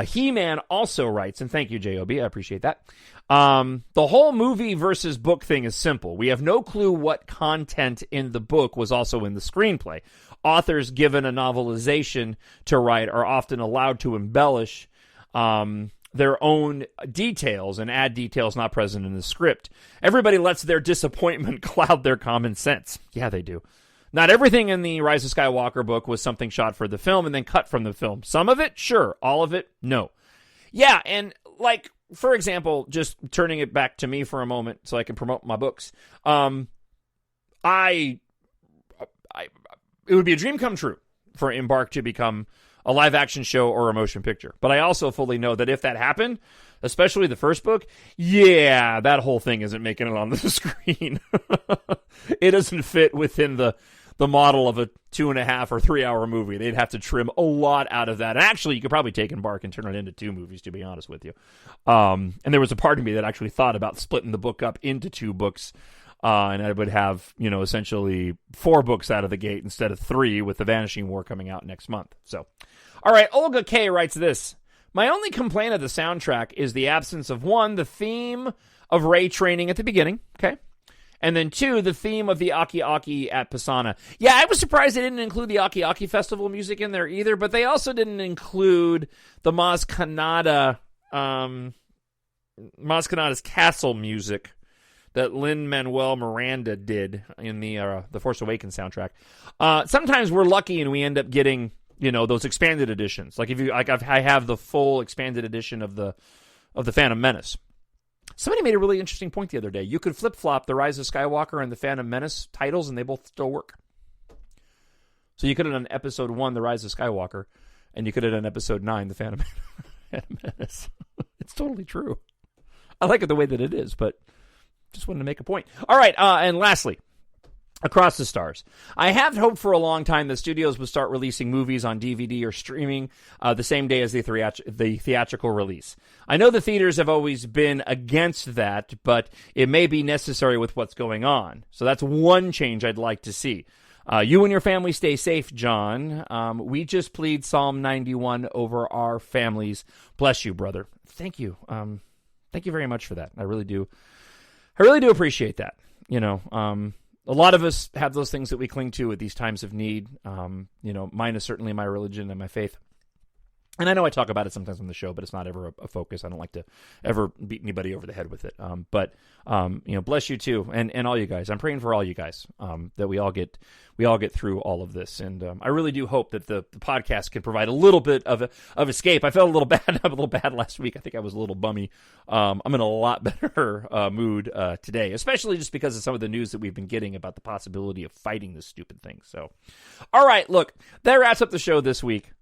He-Man also writes, and thank you, J.O.B., I appreciate that. The whole movie versus book thing is simple. We have no clue what content in the book was also in the screenplay. Authors given a novelization to write are often allowed to embellish their own details and add details not present in the script. Everybody lets their disappointment cloud their common sense. Yeah, they do. Not everything in the Rise of Skywalker book was something shot for the film and then cut from the film. Some of it, sure. All of it, no. Yeah, and like, for example, just turning it back to me for a moment so I can promote my books. It would be a dream come true for EMBARK to become a live-action show or a motion picture. But I also fully know that if that happened, especially the first book, yeah, that whole thing isn't making it on the screen. It doesn't fit within the model of a 2.5 or 3 hour movie. They'd have to trim a lot out of that. And actually, you could probably take EMBARK and turn it into 2 movies, to be honest with you. And there was a part of me that actually thought about splitting the book up into 2 books. And I would have, essentially 4 books out of the gate instead of 3 with The Vanishing War coming out next month. So, all right, Olga K. writes this. My only complaint of the soundtrack is the absence of 1, the theme of Rey training at the beginning, okay? And then 2, the theme of the Aki Aki at Pisana. Yeah, I was surprised they didn't include the Aki Aki Festival music in there either, but they also didn't include the Maz Kanata's castle music that Lin-Manuel Miranda did in the Force Awakens soundtrack. Sometimes we're lucky and we end up getting, those expanded editions. Like I have the full expanded edition of the Phantom Menace. Somebody made a really interesting point the other day. You could flip-flop the Rise of Skywalker and the Phantom Menace titles and they both still work. So you could have done Episode 1, The Rise of Skywalker, and you could have done Episode 9, The Phantom Menace. It's totally true. I like it the way that it is, but just wanted to make a point. All right, and lastly, Across the Stars. I have hoped for a long time that studios would start releasing movies on DVD or streaming the same day as the theatrical release. I know the theaters have always been against that, but it may be necessary with what's going on. So that's one change I'd like to see. You and your family stay safe, John. We just plead Psalm 91 over our families. Bless you, brother. Thank you. Thank you very much for that. I really do appreciate that. A lot of us have those things that we cling to at these times of need. Mine is certainly my religion and my faith. And I know I talk about it sometimes on the show, but it's not ever a focus. I don't like to ever beat anybody over the head with it. But bless you too, and all you guys. I'm praying for all you guys that we all get through all of this. And I really do hope that the podcast can provide a little bit of escape. I felt a little bad last week. I think I was a little bummy. I'm in a lot better mood today, especially just because of some of the news that we've been getting about the possibility of fighting this stupid thing. So, all right, look, that wraps up the show this week.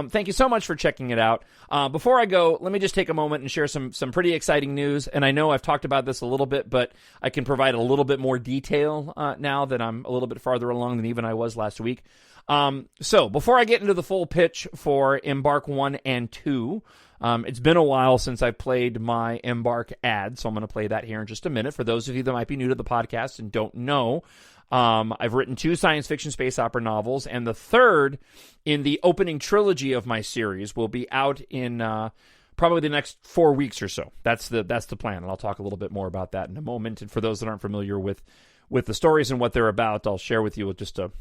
Thank you so much for checking it out. Before I go, let me just take a moment and share some pretty exciting news. And I know I've talked about this a little bit, but I can provide a little bit more detail now that I'm a little bit farther along than even I was last week. So before I get into the full pitch for EMBARK 1 and 2, it's been a while since I played my EMBARK ad, so I'm going to play that here in just a minute. For those of you that might be new to the podcast and don't know, I've written 2 science fiction space opera novels, and the third in the opening trilogy of my series will be out in probably the next 4 weeks or so. That's the plan, and I'll talk a little bit more about that in a moment. And for those that aren't familiar with the stories and what they're about, I'll share with you just a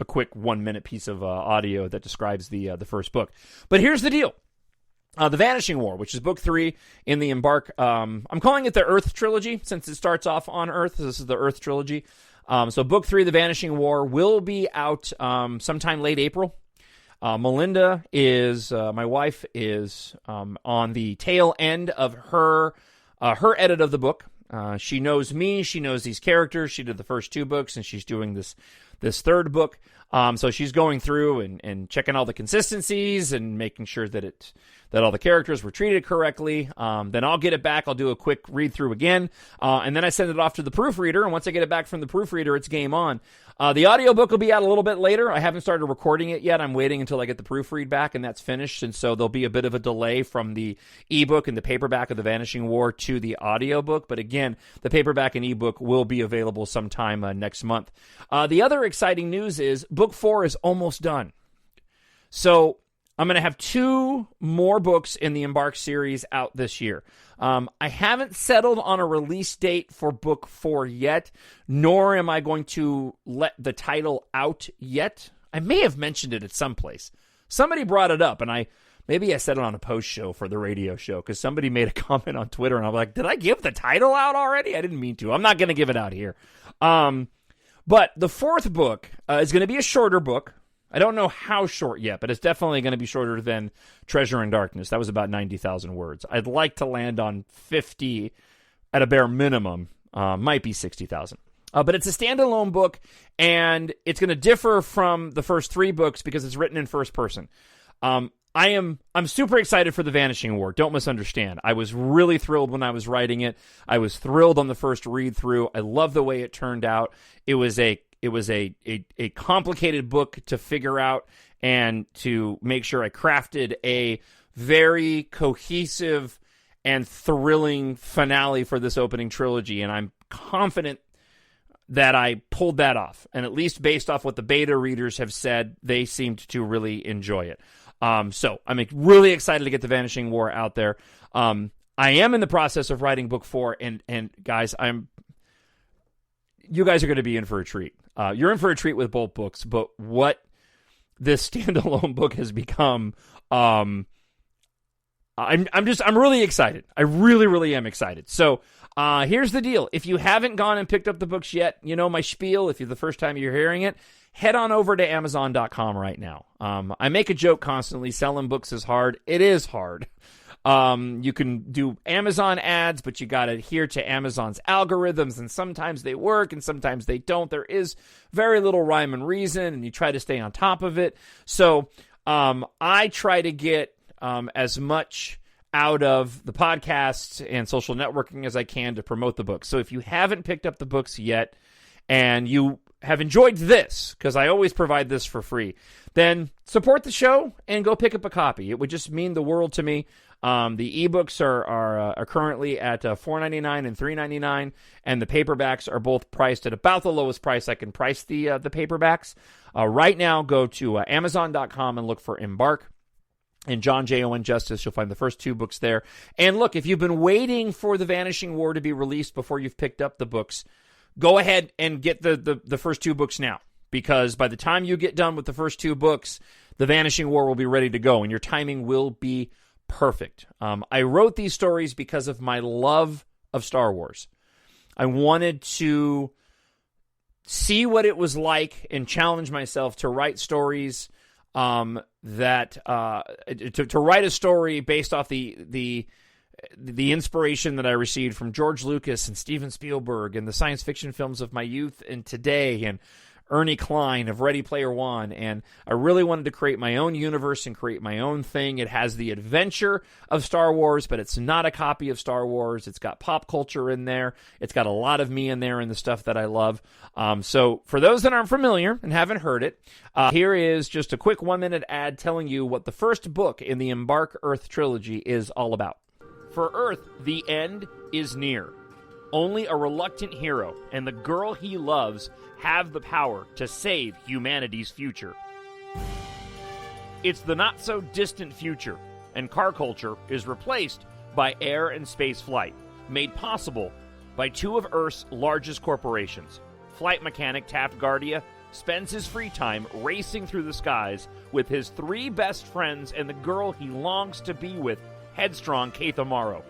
quick 1-minute piece of audio that describes the first book. But here's the deal. The Vanishing War, which is book 3 in the EMBARK. I'm calling it the Earth Trilogy since it starts off on Earth. This is the Earth Trilogy. So book 3, The Vanishing War, will be out sometime late April. Melinda my wife is on the tail end of her edit of the book. She knows me. She knows these characters. She did the first 2 books, and she's doing this third book. So she's going through and checking all the consistencies and making sure that that all the characters were treated correctly. Then I'll get it back. I'll do a quick read-through again, and then I send it off to the proofreader, and once I get it back from the proofreader, it's game on. The audiobook will be out a little bit later. I haven't started recording it yet. I'm waiting until I get the proofread back, and that's finished, and so there'll be a bit of a delay from the ebook and the paperback of The Vanishing War to the audiobook. But again, the paperback and ebook will be available sometime next month. The other exciting news is book 4 is almost done. So I'm going to have 2 more books in the EMBARK series out this year. I haven't settled on a release date for book 4 yet, nor am I going to let the title out yet. I may have mentioned it at some place. Somebody brought it up, and maybe I said it on a post show for the radio show, because somebody made a comment on Twitter, and I'm like, did I give the title out already? I didn't mean to. I'm not going to give it out here. But the 4th book is going to be a shorter book. I don't know how short yet, but it's definitely going to be shorter than Treasure in Darkness. That was about 90,000 words. I'd like to land on 50 at a bare minimum. Might be 60,000. But it's a standalone book, and it's going to differ from the first 3 books because it's written in first person. I'm super excited for The Vanishing War. Don't misunderstand. I was really thrilled when I was writing it. I was thrilled on the first read through. I love the way it turned out. It was a complicated book to figure out and to make sure I crafted a very cohesive and thrilling finale for this opening trilogy, and I'm confident that I pulled that off. And at least based off what the beta readers have said, they seemed to really enjoy it. So I'm really excited to get The Vanishing War out there. I am in the process of writing book 4, and guys, you guys are going to be in for a treat. You're in for a treat with both books, but what this standalone book has become, I'm really excited. I really, really am excited. So, here's the deal. If you haven't gone and picked up the books yet, you know my spiel. If you're the first time you're hearing it, head on over to Amazon.com right now. I make a joke constantly. Selling books is hard. It is hard. You can do Amazon ads, but you got to adhere to Amazon's algorithms, and sometimes they work and sometimes they don't. There is very little rhyme and reason, and you try to stay on top of it. So I try to get as much out of the podcasts and social networking as I can to promote the books. So if you haven't picked up the books yet and you have enjoyed this, because I always provide this for free, then support the show and go pick up a copy. It would just mean the world to me. The ebooks are currently at $4.99 and $3.99, and the paperbacks are both priced at about the lowest price I can price the paperbacks. Right now, go to Amazon.com and look for EMBARK and Jon Justice. You'll find the first 2 books there. And look, if you've been waiting for The Vanishing War to be released before you've picked up the books, go ahead and get the first 2 books now, because by the time you get done with the first 2 books, The Vanishing War will be ready to go, and your timing will be perfect. I wrote these stories because of my love of Star Wars. I wanted to see what it was like and challenge myself to write stories to write a story based off the inspiration that I received from George Lucas and Steven Spielberg and the science fiction films of my youth and today, and Ernie Klein of Ready Player One. And I really wanted to create my own universe and create my own thing. It has the adventure of Star Wars, but it's not a copy of Star Wars. It's got pop culture in there. It's got a lot of me in there and the stuff that I love. So for those that aren't familiar and haven't heard it, here is just a quick 1-minute ad telling you what the first book in the EMBARK Earth trilogy is all about. For Earth, the end is near. Only a reluctant hero and the girl he loves have the power to save humanity's future. It's the not-so-distant future, and car culture is replaced by air and space flight, made possible by 2 of Earth's largest corporations. Flight mechanic Taft Guardia spends his free time racing through the skies with his 3 best friends and the girl he longs to be with, headstrong Keith Amaro.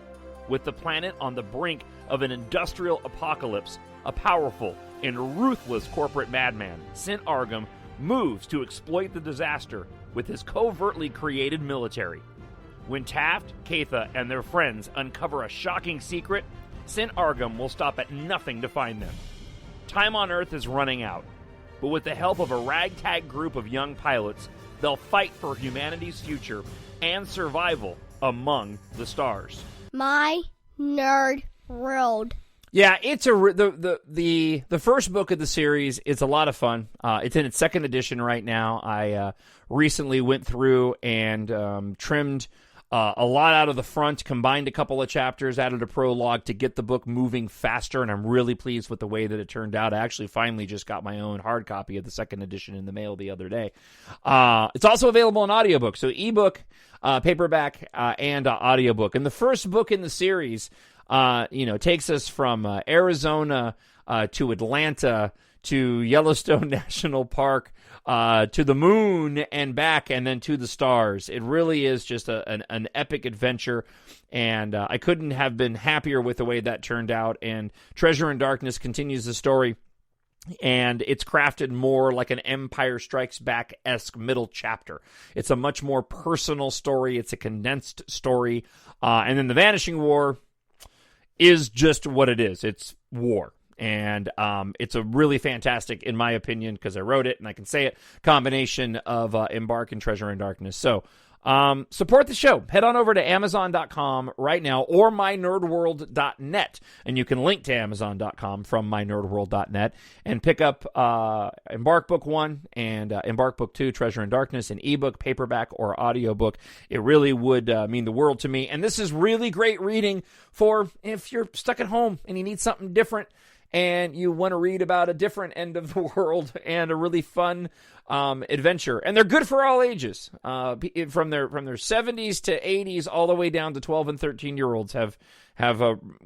With the planet on the brink of an industrial apocalypse, a powerful and ruthless corporate madman, Sint Argum, moves to exploit the disaster with his covertly created military. When Taft, Keitha, and their friends uncover a shocking secret, Sint Argum will stop at nothing to find them. Time on Earth is running out, but with the help of a ragtag group of young pilots, they'll fight for humanity's future and survival Among the Stars. My Nerd World. Yeah, it's the first book of the series. It's a lot of fun. It's in its second edition right now. I recently went through and trimmed a lot out of the front, combined a couple of chapters, added a prologue to get the book moving faster, and I'm really pleased with the way that it turned out. I actually finally just got my own hard copy of the second edition in the mail the other day. It's also available in audiobook, so ebook, paperback, and audiobook. And the first book in the series, takes us from Arizona to Atlanta to Yellowstone National Park, to the moon and back, and then to the stars. It really is just an epic adventure, and I couldn't have been happier with the way that turned out. And Treasure in Darkness continues the story, and it's crafted more like an Empire Strikes Back-esque middle chapter. It's a much more personal story. It's a condensed story. And then The Vanishing War is just what it is. It's war. And it's a really fantastic, in my opinion, because I wrote it and I can say it, combination of EMBARK and Treasure in Darkness. So support the show. Head on over to Amazon.com right now or mynerdworld.net. And you can link to Amazon.com from mynerdworld.net and pick up EMBARK Book 1 and EMBARK Book 2, Treasure in Darkness, an ebook, paperback, or audiobook. It really would mean the world to me. And this is really great reading for if you're stuck at home and you need something different, and you want to read about a different end of the world and a really fun adventure. And they're good for all ages. From their 70s to 80s all the way down to 12 and 13-year-olds have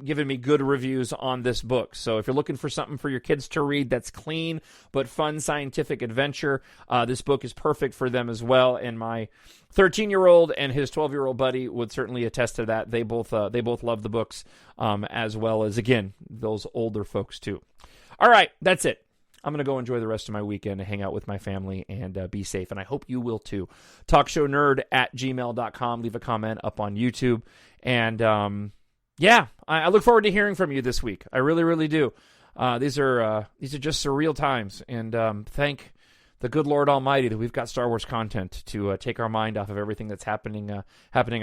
given me good reviews on this book. So if you're looking for something for your kids to read that's clean but fun scientific adventure, this book is perfect for them as well. And my 13-year-old and his 12-year-old buddy would certainly attest to that. They both love the books, as well as, again, those older folks too. All right, that's it. I'm going to go enjoy the rest of my weekend and hang out with my family and be safe. And I hope you will too. TalkShowNerd@gmail.com. Leave a comment up on YouTube. And I look forward to hearing from you this week. I really, really do. These are just surreal times. And thank the good Lord Almighty that we've got Star Wars content to take our mind off of everything that's happening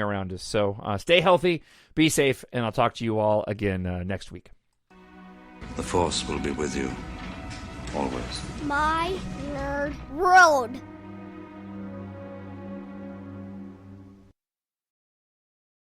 around us. So stay healthy, be safe, and I'll talk to you all again next week. The Force will be with you, always. My Nerd World.